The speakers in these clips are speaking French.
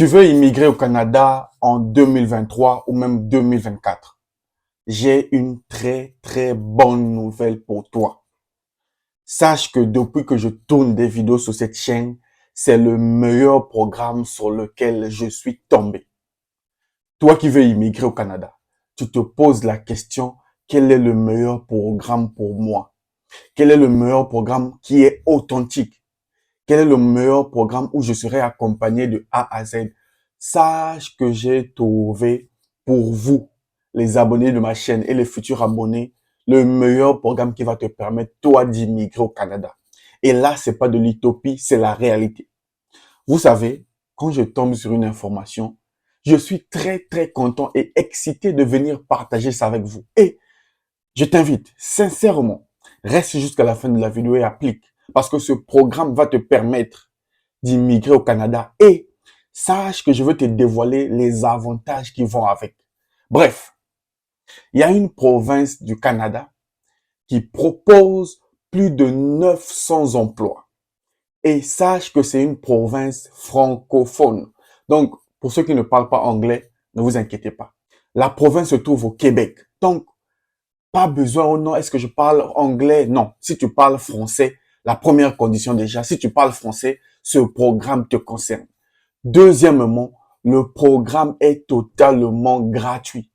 Tu veux immigrer au Canada en 2023 ou même 2024? J'ai une très bonne nouvelle pour toi. Sache que depuis que je tourne des vidéos sur cette chaîne, c'est le meilleur programme sur lequel je suis tombé. Toi qui veux immigrer au Canada, tu te poses la question, quel est le meilleur programme pour moi? Quel est le meilleur programme qui est authentique? Quel est le meilleur programme où je serai accompagné de A à Z? Sache que j'ai trouvé pour vous, les abonnés de ma chaîne et les futurs abonnés, le meilleur programme qui va te permettre, toi, d'immigrer au Canada. Et là, c'est pas de l'utopie, c'est la réalité. Vous savez, quand je tombe sur une information, je suis très content et excité de venir partager ça avec vous. Et je t'invite, sincèrement, reste jusqu'à la fin de la vidéo et applique. Parce que ce programme va te permettre d'immigrer au Canada. Et sache que je veux te dévoiler les avantages qui vont avec. Bref, il y a une province du Canada qui propose plus de 900 emplois. Et sache que c'est une province francophone. Donc, pour ceux qui ne parlent pas anglais, ne vous inquiétez pas. La province se trouve au Québec. Donc, pas besoin, oh non, est-ce que je parle anglais? Non. Si tu parles français, la première condition déjà, si tu parles français, ce programme te concerne. Deuxièmement, le programme est totalement gratuit.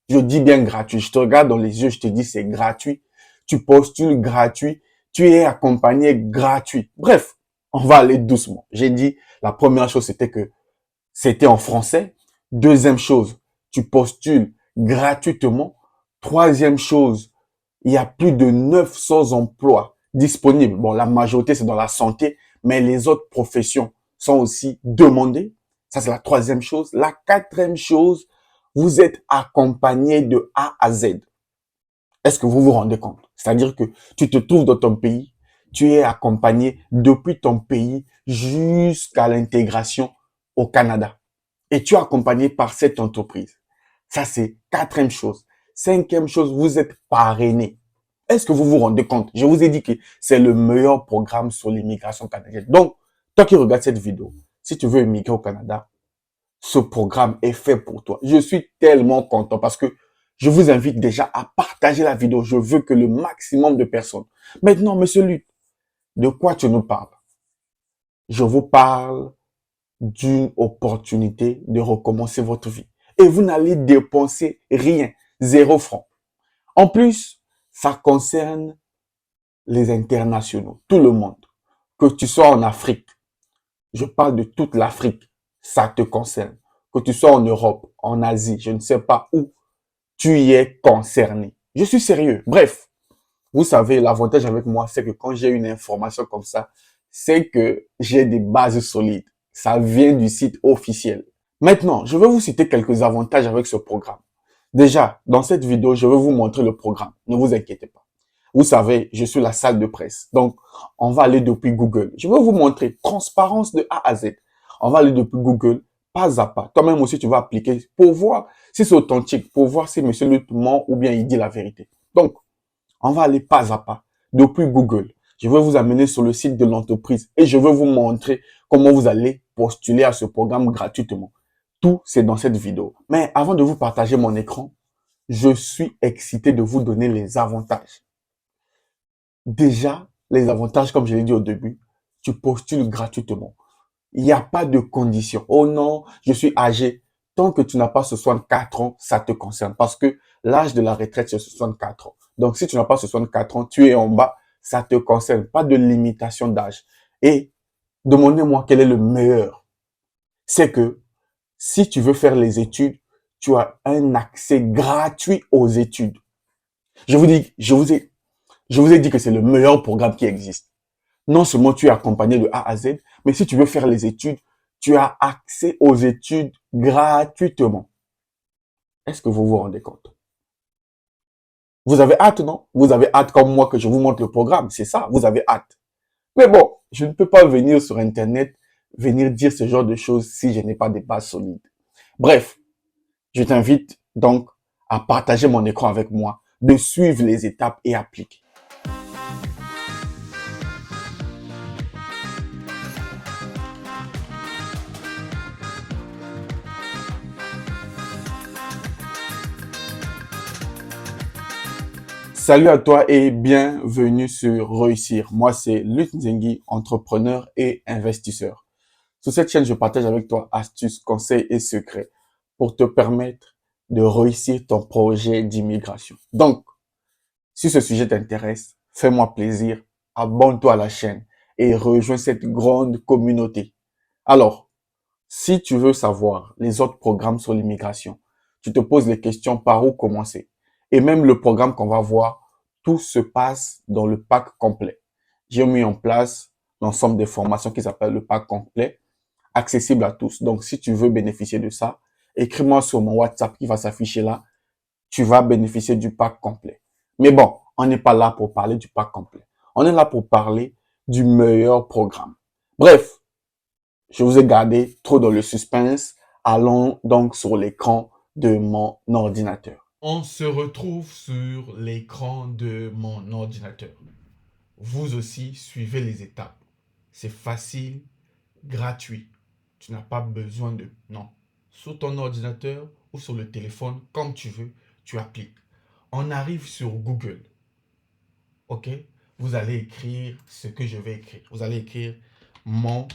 Je dis bien gratuit. Je te regarde dans les yeux, je te dis c'est gratuit. Tu postules gratuit. Tu es accompagné gratuit. Bref, on va aller doucement. J'ai dit, la première chose, c'était que c'était en français. Deuxième chose, tu postules gratuitement. Troisième chose, il y a plus de 900 emplois disponibles. Bon, la majorité, c'est dans la santé, mais les autres professions sont aussi demandées. Ça, c'est la troisième chose. La quatrième chose, vous êtes accompagné de A à Z. Est-ce que vous vous rendez compte? C'est-à-dire que tu te trouves dans ton pays, tu es accompagné depuis ton pays jusqu'à l'intégration au Canada. Et tu es accompagné par cette entreprise. Ça, c'est quatrième chose. Cinquième chose, vous êtes parrainé. Est-ce que vous vous rendez compte? Je vous ai dit que c'est le meilleur programme sur l'immigration canadienne. Donc, toi qui regardes cette vidéo, si tu veux immigrer au Canada, ce programme est fait pour toi. Je suis tellement content parce que je vous invite déjà à partager la vidéo. Je veux que le maximum de personnes. Maintenant, monsieur Luc, de quoi tu nous parles? Je vous parle d'une opportunité de recommencer votre vie. Et vous n'allez dépenser rien, 0 franc. En plus, ça concerne les internationaux, tout le monde. Que tu sois en Afrique, je parle de toute l'Afrique, ça te concerne. Que tu sois en Europe, en Asie, je ne sais pas où, tu y es concerné. Je suis sérieux. Bref, vous savez, l'avantage avec moi, c'est que quand j'ai une information comme ça, c'est que j'ai des bases solides. Ça vient du site officiel. Maintenant, je vais vous citer quelques avantages avec ce programme. Déjà, dans cette vidéo, je vais vous montrer le programme. Ne vous inquiétez pas. Vous savez, je suis la salle de presse. Donc, on va aller depuis Google. Je vais vous montrer transparence de A à Z. On va aller depuis Google, pas à pas. Toi-même aussi, tu vas appliquer pour voir si c'est authentique, pour voir si monsieur Luc ment ou bien il dit la vérité. Donc, on va aller pas à pas depuis Google. Je vais vous amener sur le site de l'entreprise et je vais vous montrer comment vous allez postuler à ce programme gratuitement. Tout, c'est dans cette vidéo. Mais avant de vous partager mon écran, je suis excité de vous donner les avantages. Déjà, les avantages, comme je l'ai dit au début, tu postules gratuitement. Il n'y a pas de condition. Oh non, je suis âgé. Tant que tu n'as pas 64 ans, ça te concerne. Parce que l'âge de la retraite, c'est 64 ans. Donc, si tu n'as pas 64 ans, tu es en bas, ça te concerne. Pas de limitation d'âge. Et demandez-moi quel est le meilleur. C'est que si tu veux faire les études, tu as un accès gratuit aux études. Je vous ai dit que c'est le meilleur programme qui existe. Non seulement tu es accompagné de A à Z, mais si tu veux faire les études, tu as accès aux études gratuitement. Est-ce que vous vous rendez compte? Vous avez hâte, non? Vous avez hâte comme moi que je vous montre le programme, c'est ça, vous avez hâte. Mais bon, je ne peux pas venir sur Internet, venir dire ce genre de choses si je n'ai pas des bases solides. Bref, je t'invite donc à partager mon écran avec moi, de suivre les étapes et appliquer. Salut à toi et bienvenue sur Réussir. Moi, c'est Luc Nzengi, entrepreneur et investisseur. Sur cette chaîne, je partage avec toi astuces, conseils et secrets pour te permettre de réussir ton projet d'immigration. Donc, si ce sujet t'intéresse, fais-moi plaisir, abonne-toi à la chaîne et rejoins cette grande communauté. Alors, si tu veux savoir les autres programmes sur l'immigration, tu te poses les questions par où commencer. Et même le programme qu'on va voir, tout se passe dans le pack complet. J'ai mis en place l'ensemble des formations qui s'appellent le pack complet, accessible à tous. Donc, si tu veux bénéficier de ça, écris-moi sur mon WhatsApp qui va s'afficher là. Tu vas bénéficier du pack complet. Mais bon, on n'est pas là pour parler du pack complet. On est là pour parler du meilleur programme. Bref, je vous ai gardé trop dans le suspense. Allons donc sur l'écran de mon ordinateur. On se retrouve sur l'écran de mon ordinateur. Vous aussi, suivez les étapes. C'est facile, gratuit. Tu n'as pas besoin de... Non. Sur ton ordinateur ou sur le téléphone, comme tu veux, tu appliques. On arrive sur Google. OK? Vous allez écrire ce que je vais écrire. Vous allez écrire Montérégie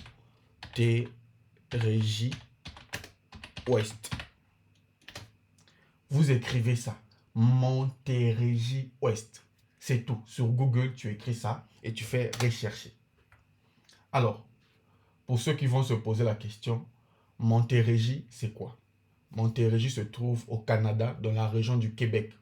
Ouest. Vous écrivez ça. Montérégie Ouest. C'est tout. Sur Google, tu écris ça et tu fais rechercher. Alors, pour ceux qui vont se poser la question, Montérégie, c'est quoi? Montérégie se trouve au Canada, dans la région du Québec.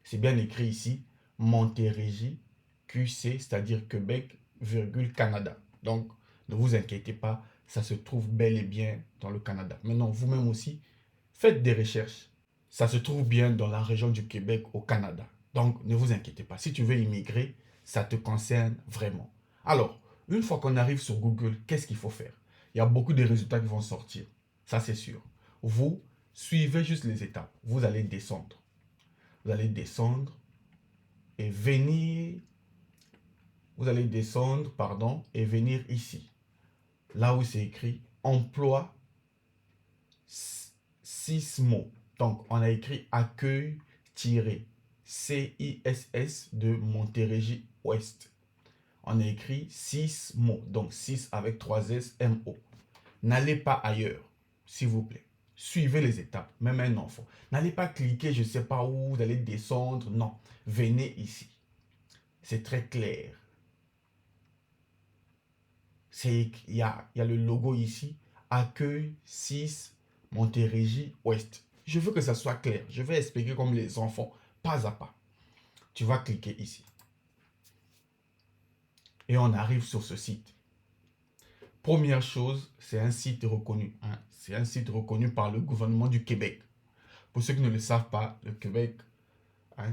C'est bien écrit ici, Montérégie, QC, c'est-à-dire Québec, virgule Canada. Donc, ne vous inquiétez pas, ça se trouve bel et bien dans le Canada. Maintenant, vous-même aussi, faites des recherches. Ça se trouve bien dans la région du Québec au Canada. Donc, ne vous inquiétez pas. Si tu veux immigrer, ça te concerne vraiment. Alors, une fois qu'on arrive sur Google, qu'est-ce qu'il faut faire? Il y a beaucoup de résultats qui vont sortir. Ça, c'est sûr. Vous suivez juste les étapes. Vous allez descendre. Vous allez descendre et venir. Vous allez descendre, pardon, et venir ici. Là où c'est écrit emploi 6 mots. Donc, on a écrit accueil-CISS de Montérégie Ouest. On a écrit 6 mots. Donc, 6 avec 3 S, M-O. N'allez pas ailleurs, s'il vous plaît. Suivez les étapes, même un enfant. N'allez pas cliquer, je ne sais pas où, vous allez descendre. Non, venez ici. C'est très clair. Il y a le logo ici. Accueil 6 Montérégie Ouest. Je veux que ça soit clair. Je vais expliquer comme les enfants, pas à pas. Tu vas cliquer ici. Et on arrive sur ce site. Première chose, c'est un site reconnu. Hein. C'est un site reconnu par le gouvernement du Québec. Pour ceux qui ne le savent pas, le Québec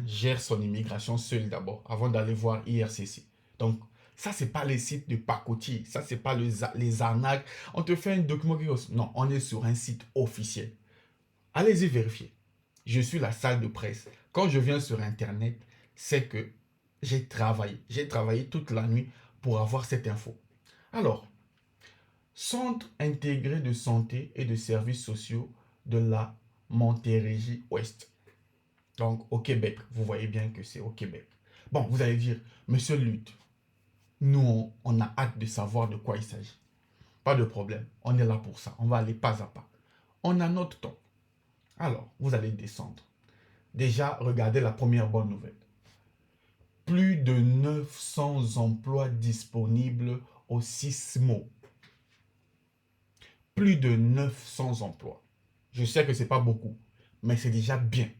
gère son immigration seul d'abord, avant d'aller voir IRCC. Donc, ça, c'est pas les sites de pacotille. Ça, c'est pas les arnaques. On te fait un document qui... Non, on est sur un site officiel. Allez-y vérifier. Je suis la salle de presse. Quand je viens sur Internet, c'est que j'ai travaillé. J'ai travaillé toute la nuit pour avoir cette info. Alors, Centre intégré de santé et de services sociaux de la Montérégie-Ouest. Donc, au Québec. Vous voyez bien que c'est au Québec. Bon, vous allez dire, Monsieur Lutte, nous, on a hâte de savoir de quoi il s'agit. Pas de problème. On est là pour ça. On va aller pas à pas. On a notre temps. Alors, vous allez descendre. Déjà, regardez la première bonne nouvelle. Plus de 900 emplois disponibles au 6 mots. Plus de 900 emplois. Je sais que ce n'est pas beaucoup, mais c'est déjà bien.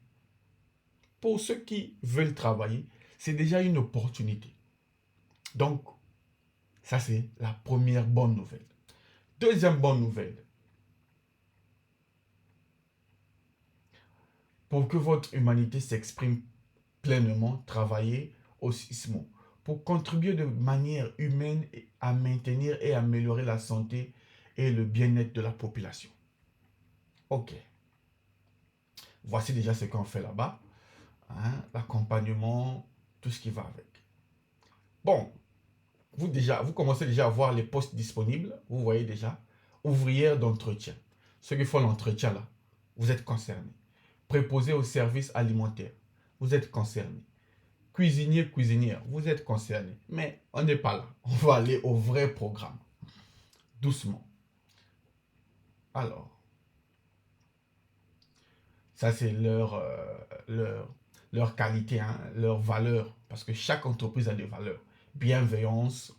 Pour ceux qui veulent travailler, c'est déjà une opportunité. Donc, ça c'est la première bonne nouvelle. Deuxième bonne nouvelle. Pour que votre humanité s'exprime pleinement, travaillez au 6 mots. Pour contribuer de manière humaine à maintenir et améliorer la santé et le bien-être de la population. Ok. Voici déjà ce qu'on fait là-bas. Hein, l'accompagnement, tout ce qui va avec. Bon, vous commencez déjà à voir les postes disponibles. Vous voyez déjà. Ouvrière d'entretien. Ceux qui font l'entretien là, vous êtes concernés. Préposé aux services alimentaires. Vous êtes concernés. cuisinier, cuisinière, vous êtes concerné. Mais on n'est pas là. On va aller au vrai programme. Doucement. Alors, ça c'est leur qualité, hein, leur valeur. Parce que chaque entreprise a des valeurs. Bienveillance,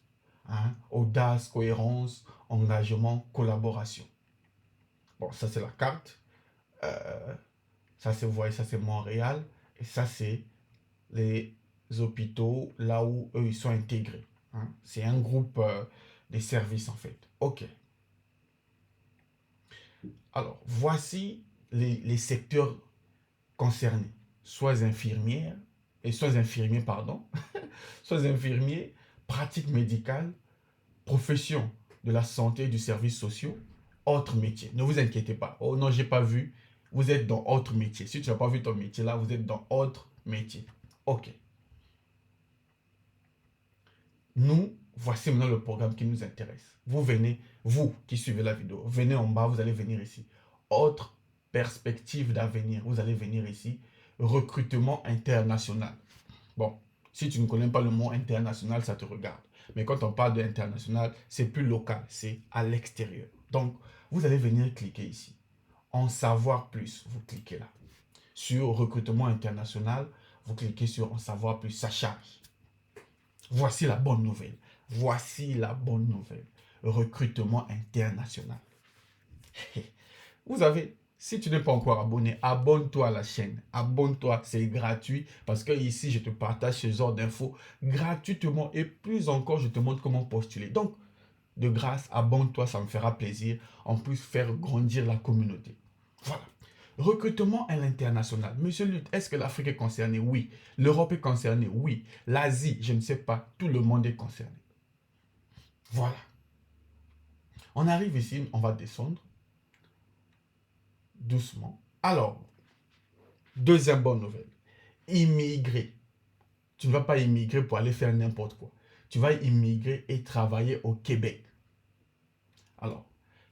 hein, audace, cohérence, engagement, collaboration. Bon, ça c'est la carte. Euh, ça c'est, vous voyez, ça c'est Montréal. Et ça c'est les hôpitaux, là où eux, ils sont intégrés. Hein. C'est un groupe des services, en fait. OK. Alors, voici les secteurs concernés. Soit infirmières, soit infirmiers, pardon, soit infirmiers, pratique médicale, profession de la santé et du service sociaux, autres métiers. Ne vous inquiétez pas. Oh non, j'ai pas vu. Vous êtes dans autre métier. Si tu n'as pas vu ton métier là, vous êtes dans autre métier. OK. Nous, voici maintenant le programme qui nous intéresse. Vous venez, vous qui suivez la vidéo, venez en bas, vous allez venir ici. Autre perspective d'avenir, vous allez venir ici. Recrutement international. Bon, si tu ne connais pas le mot international, ça te regarde. Mais quand on parle d'international, c'est plus local, c'est à l'extérieur. Donc, vous allez venir cliquer ici. En savoir plus, vous cliquez là. Sur recrutement international, vous cliquez sur en savoir plus, ça charge. Voici la bonne nouvelle. Voici la bonne nouvelle. Recrutement international. Vous avez, si tu n'es pas encore abonné, abonne-toi à la chaîne. Abonne-toi, c'est gratuit parce que ici, je te partage ce genre d'infos gratuitement et plus encore, je te montre comment postuler. Donc, de grâce, abonne-toi, ça me fera plaisir. En plus, faire grandir la communauté. Voilà. Recrutement à l'international. Monsieur Lutte, est-ce que l'Afrique est concernée? Oui. L'Europe est concernée? Oui. L'Asie, je ne sais pas. Tout le monde est concerné. Voilà. On arrive ici, on va descendre doucement. Alors, deuxième bonne nouvelle. Immigrer. Tu ne vas pas immigrer pour aller faire n'importe quoi. Tu vas immigrer et travailler au Québec. Alors,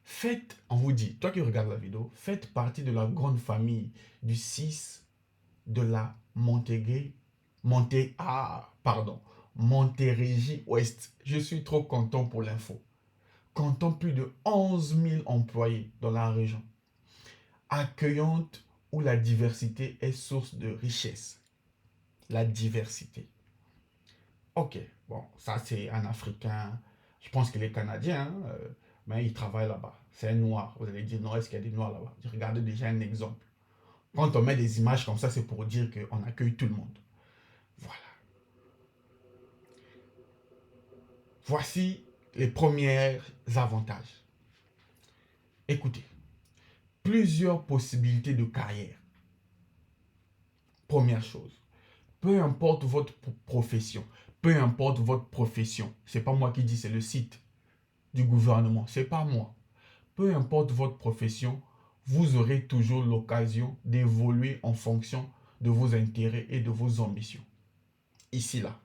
faites, on vous dit, toi qui regardes la vidéo, faites partie de la grande famille du 6 de la Montérégie Ouest. Je suis trop content pour l'info. Comptons plus de 11 000 employés dans la région. Accueillante où la diversité est source de richesse. La diversité. Ok, bon, ça c'est un Africain. Je pense qu'il est Canadien, hein, mais il travaille là-bas. C'est un noir. Vous allez dire, non, est-ce qu'il y a des noirs là-bas? Regardez déjà un exemple. Quand on met des images comme ça, c'est pour dire qu'on accueille tout le monde. Voilà. Voici les premiers avantages. Écoutez, plusieurs possibilités de carrière. Première chose, peu importe votre profession, c'est pas moi qui dis, c'est le site du gouvernement, c'est pas moi. Peu importe votre profession, vous aurez toujours l'occasion d'évoluer en fonction de vos intérêts et de vos ambitions. Ici, là.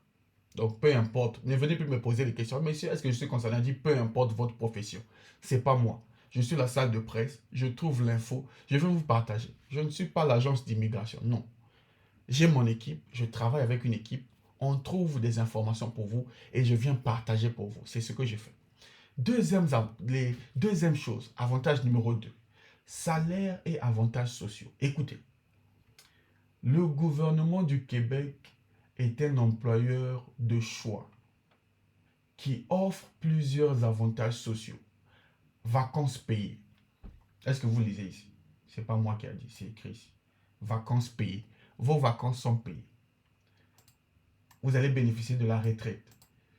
Donc, peu importe. Ne venez plus me poser des questions. Monsieur, est-ce que je suis concerné? Je dis, peu importe votre profession. C'est pas moi. Je suis la salle de presse. Je trouve l'info. Je vais vous partager. Je ne suis pas l'agence d'immigration. Non. J'ai mon équipe. Je travaille avec une équipe. On trouve des informations pour vous et je viens partager pour vous. C'est ce que je fais. Deuxième chose, avantage numéro 2. Salaire et avantages sociaux. Écoutez, le gouvernement du Québec est un employeur de choix qui offre plusieurs avantages sociaux. Vacances payées. Est-ce que vous lisez ici? C'est pas moi qui a dit, c'est écrit ici. Vacances payées. Vos vacances sont payées. Vous allez bénéficier de la retraite.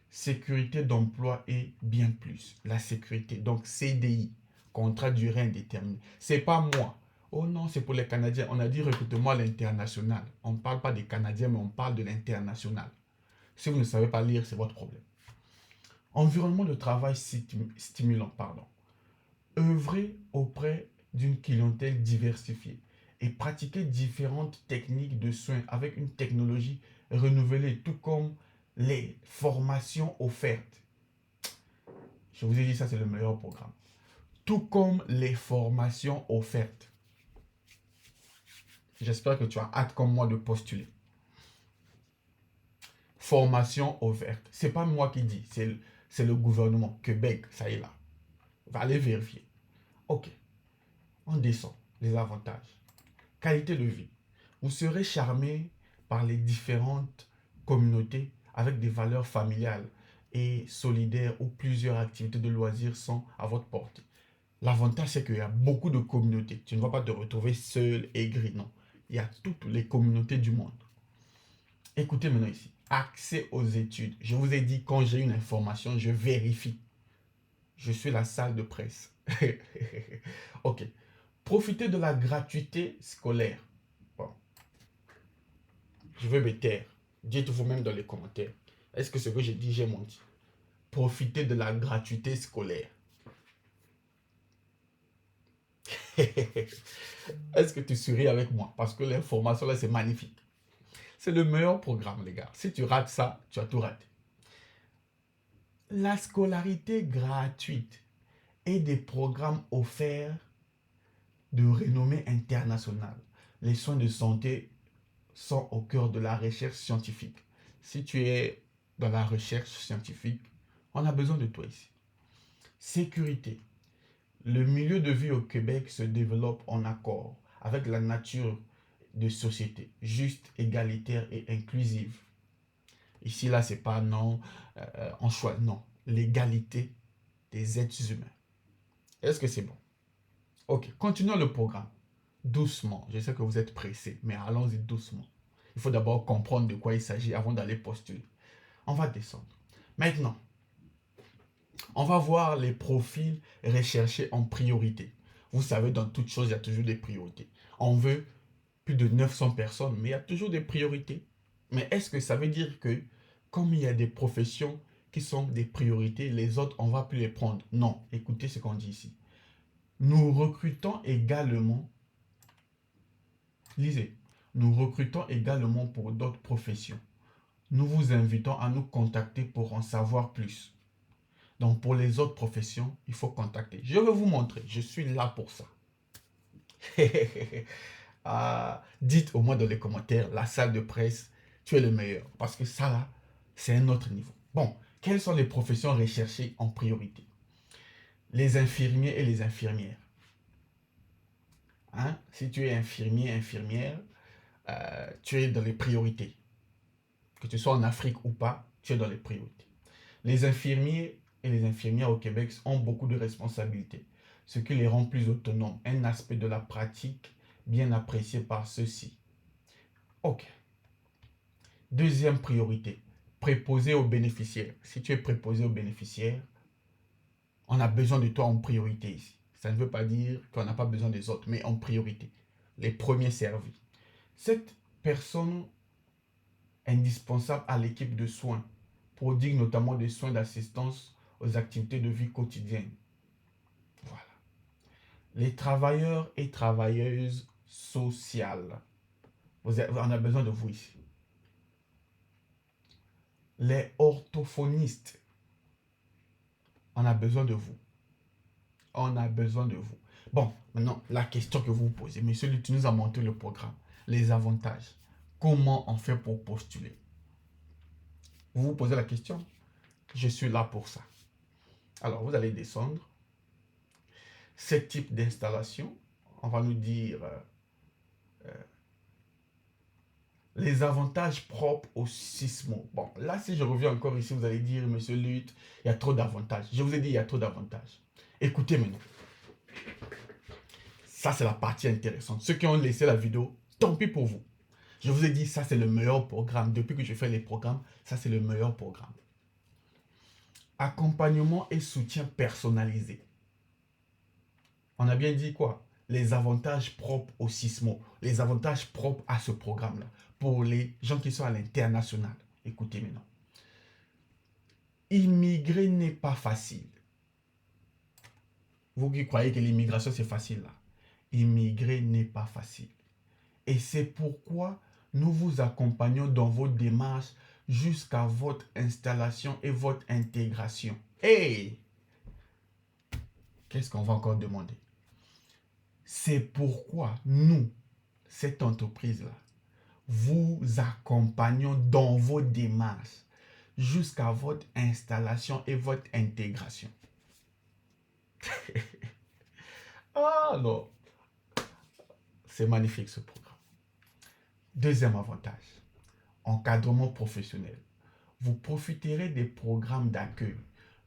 Sécurité d'emploi et bien plus. La sécurité, donc CDI, contrat durée indéterminée. C'est pas moi. Oh non, c'est pour les Canadiens. On a dit recrutement à l'international. On ne parle pas des Canadiens, mais on parle de l'international. Si vous ne savez pas lire, c'est votre problème. Environnement de travail stimulant, pardon. Œuvrer auprès d'une clientèle diversifiée et pratiquer différentes techniques de soins avec une technologie renouvelée, tout comme les formations offertes. Je vous ai dit, ça c'est le meilleur programme. Tout comme les formations offertes. J'espère que tu as hâte comme moi de postuler. Formation offerte. C'est pas moi qui dis, c'est le gouvernement. Québec, ça y est là. Va aller vérifier. Ok, on descend. Les avantages. Qualité de vie. Vous serez charmé par les différentes communautés avec des valeurs familiales et solidaires où plusieurs activités de loisirs sont à votre portée. L'avantage, c'est qu'il y a beaucoup de communautés. Tu ne vas pas te retrouver seul, aigri, non. Il y a toutes les communautés du monde. Écoutez maintenant ici. Accès aux études. Je vous ai dit, quand j'ai une information, je vérifie. Je suis la salle de presse. Ok. Profitez de la gratuité scolaire. Bon. Je vais me taire. Dites vous-même dans les commentaires. Est-ce que ce que j'ai dit, j'ai menti? Profitez de la gratuité scolaire. Est-ce que tu souris avec moi? Parce que l'information là, c'est magnifique. C'est le meilleur programme, les gars. Si tu rates ça, tu as tout raté. La scolarité gratuite et des programmes offerts de renommée internationale. Les soins de santé sont au cœur de la recherche scientifique. Si tu es dans la recherche scientifique, on a besoin de toi ici. Sécurité. Le milieu de vie au Québec se développe en accord avec la nature de société, juste, égalitaire et inclusive. Ici, là, c'est pas non, en choix, non. L'égalité des êtres humains. Est-ce que c'est bon? Ok, continuons le programme. Doucement. Je sais que vous êtes pressés, mais allons-y doucement. Il faut d'abord comprendre de quoi il s'agit avant d'aller postuler. On va descendre. Maintenant, on va voir les profils recherchés en priorité. Vous savez, dans toute chose, il y a toujours des priorités. On veut plus de 900 personnes, mais il y a toujours des priorités. Mais est-ce que ça veut dire que, comme il y a des professions qui sont des priorités, les autres, on ne va plus les prendre? Non, écoutez ce qu'on dit ici. Nous recrutons également, lisez, nous recrutons également pour d'autres professions. Nous vous invitons à nous contacter pour en savoir plus. Donc, pour les autres professions, il faut contacter. Je vais vous montrer. Je suis là pour ça. Dites au moins dans les commentaires, la salle de presse, tu es le meilleur. Parce que ça, là, c'est un autre niveau. Bon, quelles sont les professions recherchées en priorité? Les infirmiers et les infirmières. Hein? Si tu es infirmier, infirmière, tu es dans les priorités. Que tu sois en Afrique ou pas, tu es dans les priorités. Les infirmiers et les infirmières au Québec ont beaucoup de responsabilités, ce qui les rend plus autonomes, un aspect de la pratique bien apprécié par ceux-ci. Ok. Deuxième priorité, préposé aux bénéficiaires. Si tu es préposé aux bénéficiaires, on a besoin de toi en priorité ici. Ça ne veut pas dire qu'on n'a pas besoin des autres, mais en priorité. Les premiers servis. Cette personne indispensable à l'équipe de soins prodigue notamment des soins d'assistance aux activités de vie quotidienne. Voilà. Les travailleurs et travailleuses sociales. On a besoin de vous ici. Les orthophonistes. On a besoin de vous. On a besoin de vous. Bon, maintenant, la question que vous vous posez. Monsieur, tu nous as montré le programme. Les avantages. Comment on fait pour postuler? Vous vous posez la question? Je suis là pour ça. Alors, vous allez descendre. Ce type d'installation, on va nous dire les avantages propres au sismo. Bon, là, si je reviens encore ici, vous allez dire, monsieur Lutte, il y a trop d'avantages. Je vous ai dit, il y a trop d'avantages. Écoutez maintenant. Ça, c'est la partie intéressante. Ceux qui ont laissé la vidéo, tant pis pour vous. Je vous ai dit, ça, c'est le meilleur programme. Depuis que je fais les programmes, ça, c'est le meilleur programme. Accompagnement et soutien personnalisé. On a bien dit quoi? Les avantages propres au sismo, les avantages propres à ce programme-là, pour les gens qui sont à l'international. Écoutez maintenant. Immigrer n'est pas facile. Vous qui croyez que l'immigration c'est facile là. Immigrer n'est pas facile. Et c'est pourquoi nous vous accompagnons dans vos démarches jusqu'à votre installation et votre intégration. Hey! Qu'est-ce qu'on va encore demander? C'est pourquoi nous, cette entreprise-là, vous accompagnons dans vos démarches jusqu'à votre installation et votre intégration. Ah non, c'est magnifique ce programme. Deuxième avantage, encadrement professionnel. Vous profiterez des programmes d'accueil,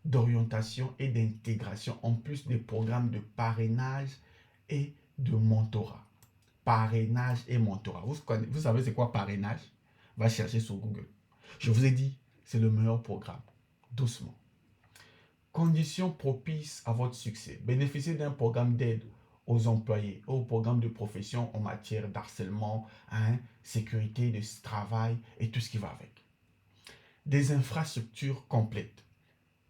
d'orientation et d'intégration, en plus des programmes de parrainage et de mentorat. Parrainage et mentorat. Vous savez c'est quoi parrainage? Va chercher sur Google. Je vous ai dit, c'est le meilleur programme. Doucement. Conditions propices à votre succès. Bénéficiez d'un programme d'aide aux employés, au programme de profession en matière d'harcèlement, sécurité de travail et tout ce qui va avec. Des infrastructures complètes.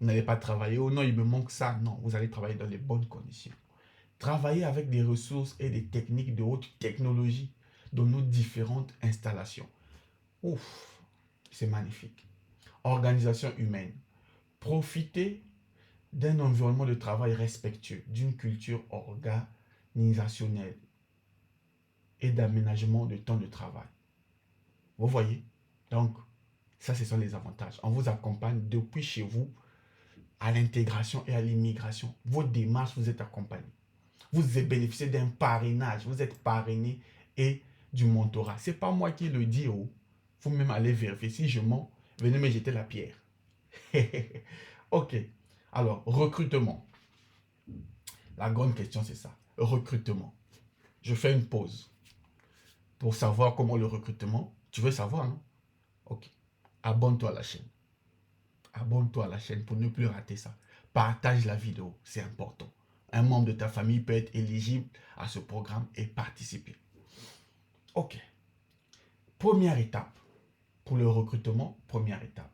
Vous n'allez pas travailler, oh non, il me manque ça. Non, vous allez travailler dans les bonnes conditions. Travailler avec des ressources et des techniques de haute technologie dans nos différentes installations. Ouf, c'est magnifique. Organisation humaine. Profitez d'un environnement de travail respectueux, d'une culture organisationnelle et d'aménagement de temps de travail. Vous voyez? Donc, ça, ce sont les avantages. On vous accompagne depuis chez vous à l'intégration et à l'immigration. Vos démarches, vous êtes accompagnés. Vous bénéficiez d'un parrainage. Vous êtes parrainé et du mentorat. Ce n'est pas moi qui le dis. Oh. Vous-même allez vérifier. Si je mens, venez me jeter la pierre. Ok. Alors, recrutement. La grande question, c'est ça. Recrutement. Je fais une pause pour savoir comment le recrutement. Tu veux savoir, non? Ok. Abonne-toi à la chaîne. Abonne-toi à la chaîne pour ne plus rater ça. Partage la vidéo, c'est important. Un membre de ta famille peut être éligible à ce programme et participer. Ok. Première étape pour le recrutement, première étape.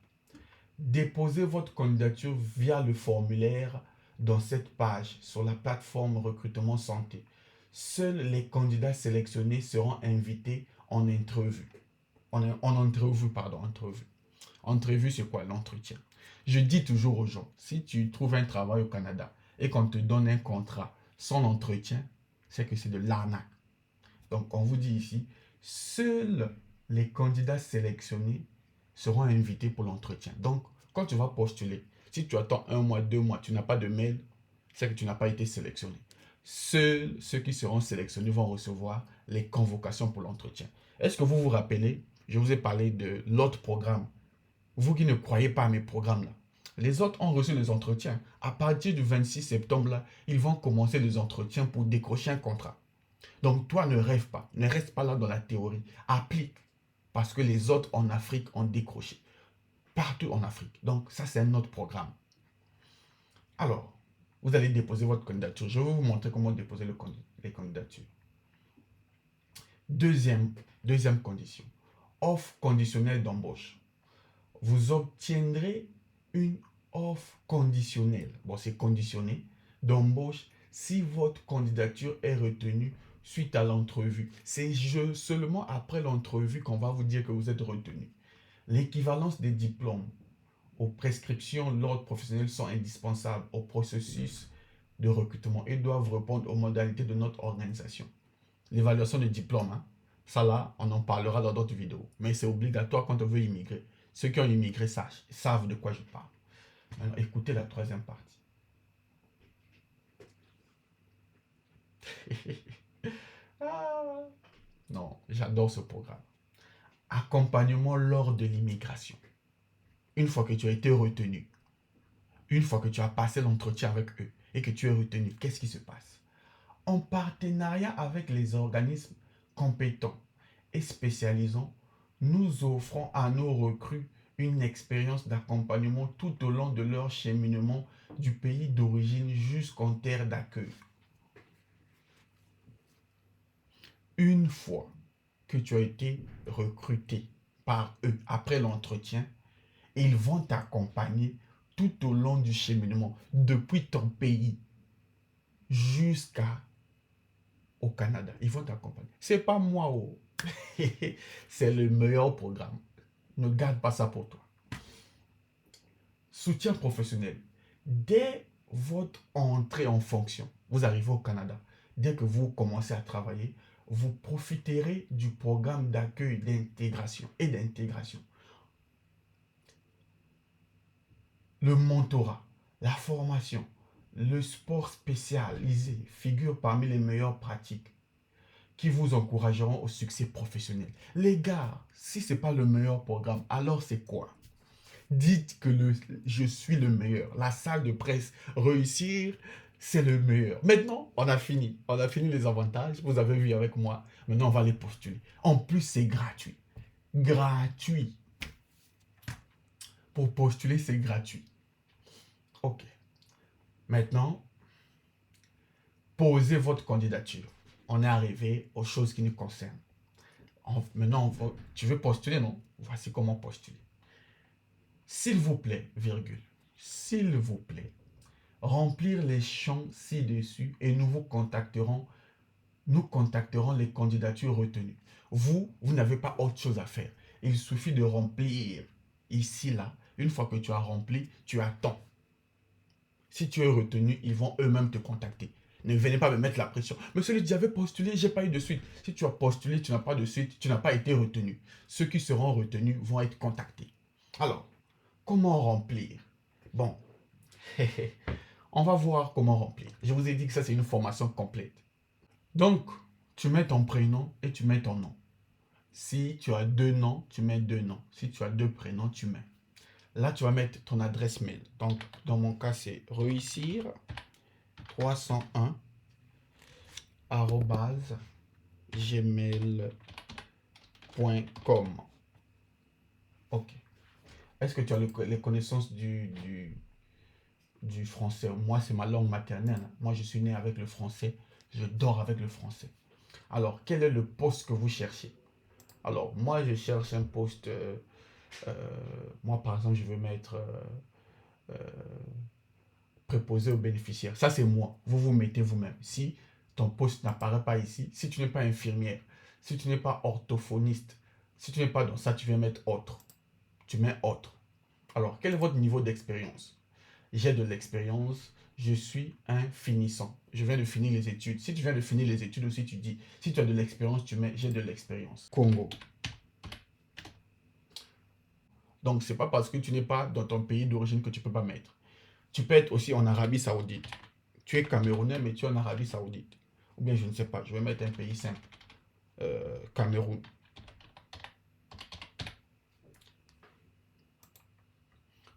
Déposez votre candidature via le formulaire dans cette page sur la plateforme recrutement santé. Seuls les candidats sélectionnés seront invités en entrevue. Entrevue. Entrevue, c'est quoi? L'entretien. Je dis toujours aux gens, si tu trouves un travail au Canada et qu'on te donne un contrat sans entretien, c'est que c'est de l'arnaque. Donc, on vous dit ici, seuls les candidats sélectionnés seront invités pour l'entretien. Donc, quand tu vas postuler, si tu attends 1 mois, 2 mois, tu n'as pas de mail, c'est que tu n'as pas été sélectionné. Seuls ceux qui seront sélectionnés vont recevoir les convocations pour l'entretien. Est-ce que vous vous rappelez, je vous ai parlé de l'autre programme. Vous qui ne croyez pas à mes programmes là, les autres ont reçu les entretiens. À partir du 26 septembre là, ils vont commencer les entretiens pour décrocher un contrat. Donc toi ne rêve pas, ne reste pas là dans la théorie, applique. Parce que les autres en Afrique ont décroché. Partout en Afrique. Donc ça c'est un autre programme. Alors, vous allez déposer votre candidature. Je vais vous montrer comment déposer les candidatures. Deuxième condition. Offre conditionnelle d'embauche. Vous obtiendrez une offre conditionnelle. Bon, c'est conditionné d'embauche si votre candidature est retenue suite à l'entrevue. C'est seulement après l'entrevue qu'on va vous dire que vous êtes retenu. L'équivalence des diplômes aux prescriptions l'ordre professionnel sont indispensables au processus de recrutement et doivent répondre aux modalités de notre organisation. L'évaluation des diplômes, ça là, on en parlera dans d'autres vidéos. Mais c'est obligatoire quand on veut immigrer. Ceux qui ont immigré savent de quoi je parle. Alors, écoutez la troisième partie. Ah, non, j'adore ce programme. Accompagnement lors de l'immigration. Une fois que tu as été retenu, une fois que tu as passé l'entretien avec eux et que tu es retenu, qu'est-ce qui se passe? En partenariat avec les organismes compétents et spécialisants, nous offrons à nos recrues une expérience d'accompagnement tout au long de leur cheminement du pays d'origine jusqu'en terre d'accueil. Une fois que tu as été recruté par eux après l'entretien, ils vont t'accompagner tout au long du cheminement, depuis ton pays jusqu'au Canada. Ils vont t'accompagner. C'est pas moi, oh. C'est le meilleur programme. Ne garde pas ça pour toi. Soutien professionnel. Dès votre entrée en fonction, vous arrivez au Canada, dès que vous commencez à travailler, vous profiterez du programme d'accueil d'intégration et d'intégration. Le mentorat, la formation, le sport spécialisé figurent parmi les meilleures pratiques qui vous encourageront au succès professionnel. Les gars, si ce n'est pas le meilleur programme, alors c'est quoi? Dites que je suis le meilleur. La salle de presse, réussir, c'est le meilleur. Maintenant, on a fini. On a fini les avantages. Vous avez vu avec moi. Maintenant, on va les postuler. En plus, c'est gratuit. Gratuit. Pour postuler, c'est gratuit. OK. Maintenant, posez votre candidature. On est arrivé aux choses qui nous concernent. Maintenant, tu veux postuler, non? Voici comment postuler. S'il vous plaît, virgule. S'il vous plaît, remplir les champs ci-dessus et nous contacterons les candidatures retenues. Vous n'avez pas autre chose à faire. Il suffit de remplir ici, là. Une fois que tu as rempli, tu attends. Si tu es retenu, ils vont eux-mêmes te contacter. Ne venez pas me mettre la pression. Monsieur, j'avais postulé, j'ai pas eu de suite. Si tu as postulé, tu n'as pas de suite, tu n'as pas été retenu. Ceux qui seront retenus vont être contactés. Alors, comment remplir? Bon, on va voir comment remplir. Je vous ai dit que ça, c'est une formation complète. Donc, tu mets ton prénom et tu mets ton nom. Si tu as 2 noms, tu mets 2 noms. Si tu as 2 prénoms, tu mets. Là, tu vas mettre ton adresse mail. Donc, dans mon cas, c'est réussir 301 gmail.com. Ok. Est-ce que tu as les connaissances du français? Moi, c'est ma langue maternelle. Moi, je suis né avec le français. Je dors avec le français. Alors, quel est le poste que vous cherchez? Alors, moi, je cherche un poste. Moi, par exemple, je veux mettre préposé aux bénéficiaires. Ça, c'est moi. Vous vous mettez vous-même. Si ton poste n'apparaît pas ici, si tu n'es pas infirmière, si tu n'es pas orthophoniste, si tu n'es pas dans ça, tu viens mettre autre. Tu mets autre. Alors, quel est votre niveau d'expérience? J'ai de l'expérience. Je suis un finissant. Je viens de finir les études. Si tu viens de finir les études aussi, tu dis, si tu as de l'expérience, tu mets j'ai de l'expérience. Congo. Donc, c'est pas parce que tu n'es pas dans ton pays d'origine que tu peux pas mettre. Tu peux être aussi en Arabie Saoudite. Tu es Camerounais, mais tu es en Arabie Saoudite. Ou bien, je ne sais pas, je vais mettre un pays simple. Cameroun.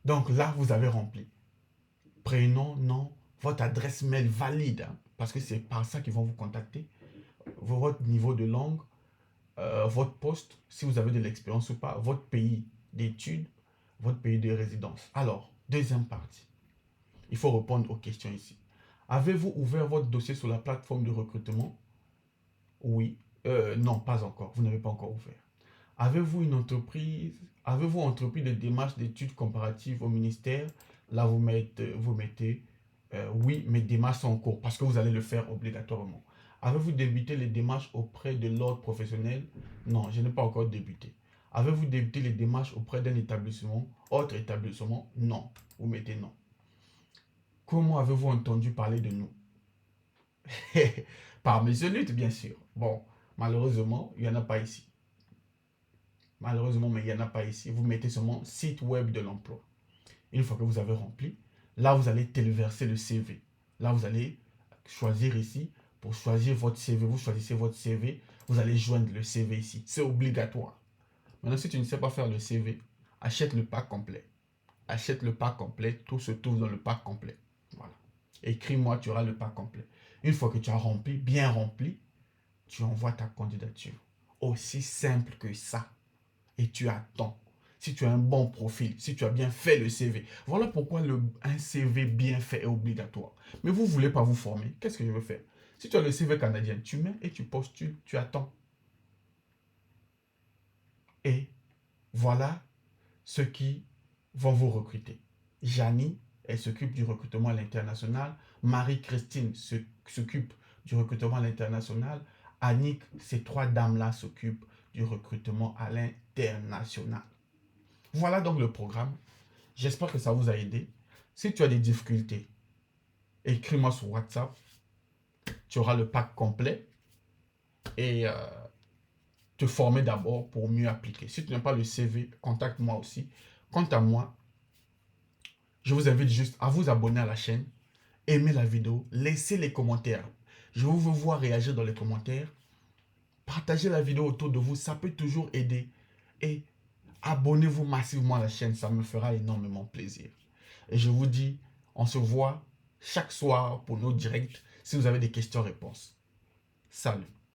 Donc là, vous avez rempli. Prénom, nom, votre adresse mail valide. Hein, parce que c'est par ça qu'ils vont vous contacter. Votre niveau de langue, votre poste, si vous avez de l'expérience ou pas, votre pays d'études, votre pays de résidence. Alors, deuxième partie. Il faut répondre aux questions ici. Avez-vous ouvert votre dossier sur la plateforme de recrutement? Oui. Non, pas encore. Vous n'avez pas encore ouvert. Avez-vous entrepris des démarches d'études comparatives au ministère? Là, vous mettez oui, mes démarches sont en cours parce que vous allez le faire obligatoirement. Avez-vous débuté les démarches auprès de l'ordre professionnel? Non, je n'ai pas encore débuté. Avez-vous débuté les démarches auprès d'un établissement, autre établissement? Non. Vous mettez non. Comment avez-vous entendu parler de nous? Par mes luttes, bien sûr. Bon, malheureusement, il n'y en a pas ici. Malheureusement, mais il n'y en a pas ici. Vous mettez seulement site web de l'emploi. Une fois que vous avez rempli, là, vous allez téléverser le CV. Là, vous allez choisir ici pour choisir votre CV. Vous choisissez votre CV. Vous allez joindre le CV ici. C'est obligatoire. Maintenant, si tu ne sais pas faire le CV, achète le pack complet. Achète le pack complet. Tout se trouve dans le pack complet. Voilà. Écris-moi, tu auras le pack complet. Une fois que tu as rempli, bien rempli, tu envoies ta candidature. Aussi simple que ça. Et tu attends. Si tu as un bon profil, si tu as bien fait le CV. Voilà pourquoi un CV bien fait est obligatoire. Mais vous ne voulez pas vous former. Qu'est-ce que je veux faire? Si tu as le CV canadien, tu mets et tu postules, tu attends. Et voilà ceux qui vont vous recruter. Janie, elle s'occupe du recrutement à l'international. Marie-Christine s'occupe du recrutement à l'international. Annick, ces 3 dames-là s'occupent du recrutement à l'international. Voilà donc le programme. J'espère que ça vous a aidé. Si tu as des difficultés, écris-moi sur WhatsApp. tu auras le pack complet et te former d'abord pour mieux appliquer. Si tu n'as pas le CV, contacte-moi aussi. Quant à moi, je vous invite juste à vous abonner à la chaîne, aimer la vidéo, laissez les commentaires. Je veux vous voir réagir dans les commentaires. Partagez la vidéo autour de vous, ça peut toujours aider. Et abonnez-vous massivement à la chaîne, ça me fera énormément plaisir. Et je vous dis, on se voit chaque soir pour nos directs si vous avez des questions-réponses. Salut.